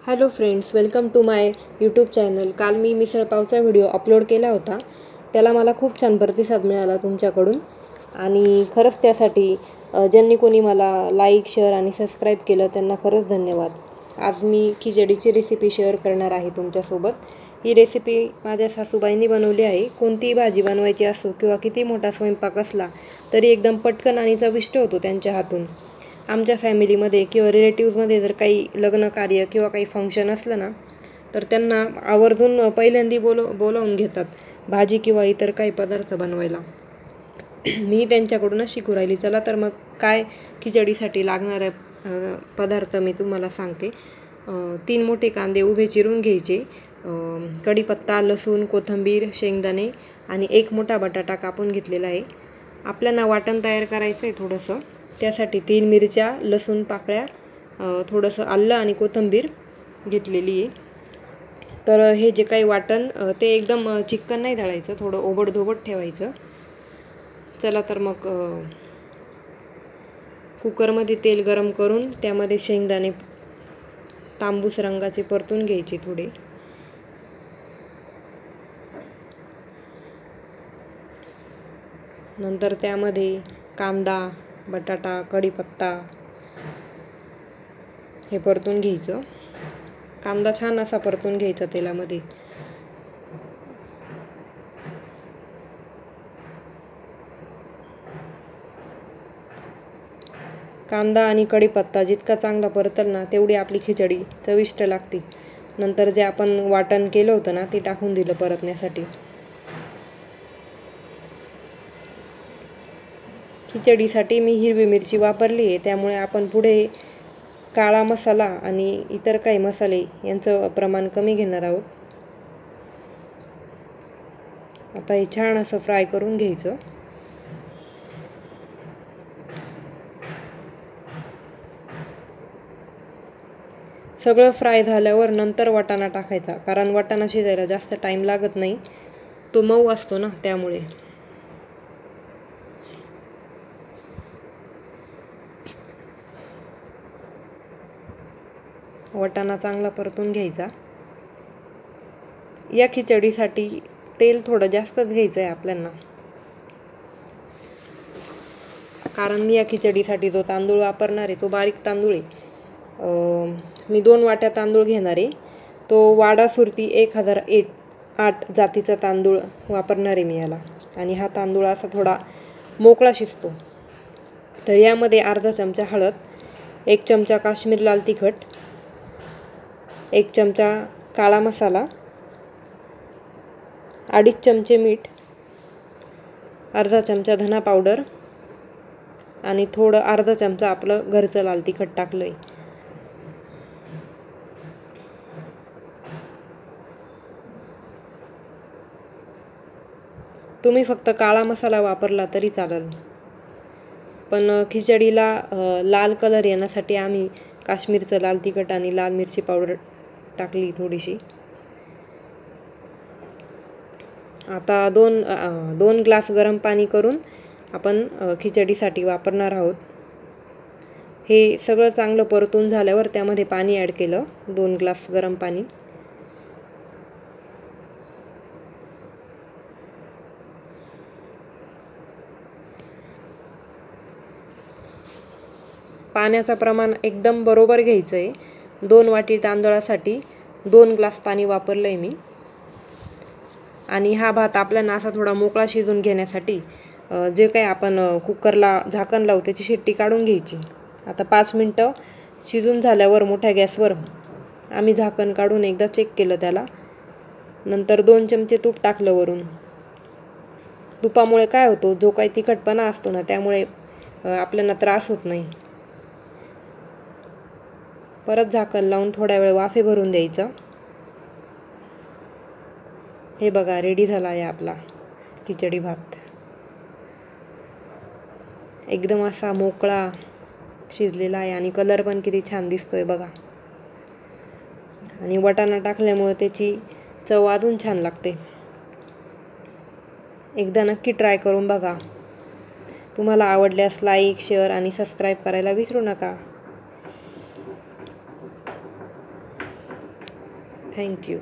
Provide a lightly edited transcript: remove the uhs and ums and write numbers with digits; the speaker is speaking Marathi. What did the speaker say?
Hello friends, welcome to my YouTube channel. काल मी मिसळपावचा व्हिडिओ अपलोड केला होता. त्याला मला खूप छान प्रतिसाद मिळाला तुमच्याकडून आणि खरंच त्यासाठी ज्यांनी कोणी मला लाईक, शेअर आणि सबस्क्राईब केलं त्यांना खरंच धन्यवाद. आज मी खिचडीची रेसिपी शेअर करणार आहे तुमच्यासोबत. ही रेसिपी माझ्या सासूबाईंनी बनवली आहे. कोणतीही भाजी बनवायची असो किंवा किती मोठा स्वयंपाक असला तरी एकदम पटकन आणि चविष्ट होतो त्यांच्या हातून. आमच्या फॅमिलीमध्ये किंवा रिलेटिव्समध्ये जर काही लग्न कार्य किंवा काही फंक्शन असलं ना तर त्यांना आवर्जून पहिल्यांदा बोलावून घेतात भाजी किंवा इतर काही पदार्थ बनवायला. मी त्यांच्याकडूनच शिकू राहिली. चला तर मग काय खिचडीसाठी लागणारे पदार्थ मी तुम्हाला सांगते. 3 मोठे कांदे उभे चिरून घ्यायचे, कढीपत्ता, लसूण, कोथिंबीर, शेंगदाणे आणि 1 मोठा बटाटा कापून घेतलेला आहे. आपल्याला वाटण तयार करायचं आहे थोडंसं. त्यासाठी 3 मिरच्या, लसूण पाकळ्या, थोडंसं आलं आणि कोथिंबीर घेतलेली आहे. तर हे जे काही वाटण ते एकदम चिकन नाही दळायचं, थोडं ओबडधोबड ठेवायचं. चला तर मग कुकरमध्ये तेल गरम करून त्यामध्ये शेंगदाणे तांबूस रंगाचे परतून घ्यायचे थोडे. नंतर त्यामध्ये कांदा, बटाटा, कढीपत्ता हे परतून घ्यायचं. कांदा छान असा परतून घ्यायचा तेलामध्ये. कांदा आणि कढीपत्ता जितका चांगला परतल ना तेवढी आपली खिचडी चविष्ट लागते. नंतर जे आपण वाटण केलं होतं ना ते टाकून दिलं परतण्यासाठी. खिचडीसाठी मी हिरवी मिरची वापरली आहे, त्यामुळे आपण पुढे काळा मसाला आणि इतर काही मसाले यांचं प्रमाण कमी घेणार आहोत. आता हे छान असं फ्राय करून घ्यायचं. सगळं फ्राय झाल्यावर नंतर वाटाणा टाकायचा, कारण वाटाणा शिजायला जास्त टाईम लागत नाही, तो मऊ असतो ना त्यामुळे. वाटाणा चांगला परतून घ्यायचा. या खिचडीसाठी तेल थोडं जास्तच घ्यायचं आहे आपल्याला, कारण मी या खिचडीसाठी जो तांदूळ वापरणार आहे तो बारीक तांदूळ आहे. मी 2 वाट्या तांदूळ घेणार आहे. तो वाडा सुरती 1008 जातीचा तांदूळ वापरणार आहे मी याला. आणि हा तांदूळ असा थोडा मोकळा शिजतो. तर यामध्ये अर्धा चमचा हळद, 1 चमचा काश्मीर लाल तिखट, 1 चमचा काळा मसाला, 2.5 चमचे मीठ, अर्धा चमचा धना पावडर आणि थोडं अर्धा चमचा आपलं घरचं लाल तिखट टाकलं आहे. तुम्ही फक्त काळा मसाला वापरला तरी चालेल, पण खिचडीला लाल कलर येण्यासाठी आम्ही काश्मीरचं लाल तिखट आणि लाल मिरची पावडर टाकली थोडीशी. आता 2 ग्लास गरम पाणी करून आपण खिचडीसाठी वापरणार आहोत. हे सगळं चांगलं परतून झाल्यावर त्यामध्ये पाणी ॲड केलं, 2 ग्लास गरम पाणी. पाण्याचं प्रमाण एकदम बरोबर घ्यायचं आहे. 2 वाटी तांदळासाठी 2 ग्लास पाणी वापरलं आहे मी. आणि हा भात आपल्याला असा थोडा मोकळा शिजून घेण्यासाठी जे काही आपण कुकरला झाकण लावू त्याची शिट्टी काढून घ्यायची. आता 5 मिनटं शिजून झाल्यावर मोठ्या गॅसवर आम्ही झाकण काढून एकदा चेक केलं त्याला. नंतर 2 चमचे तूप टाकलं वरून. तुपामुळे काय होतं, जो काही तिखटपणा असतो ना त्यामुळे आपल्याला त्रास होत नाही. परत झाकण लावून थोड्या वेळ वाफे भरून द्यायचं. हे बघा, रेडी झाला आहे आपला खिचडी भात. एकदम असा मोकळा शिजलेला आहे आणि कलर पण किती छान दिसतोय बघा. आणि वाटाणा टाकल्यामुळे त्याची चव अजून छान लागते. एकदा नक्की ट्राय करून बघा. तुम्हाला आवडल्यास लाईक, शेअर आणि सबस्क्राईब करायला विसरू नका. थँक्यू.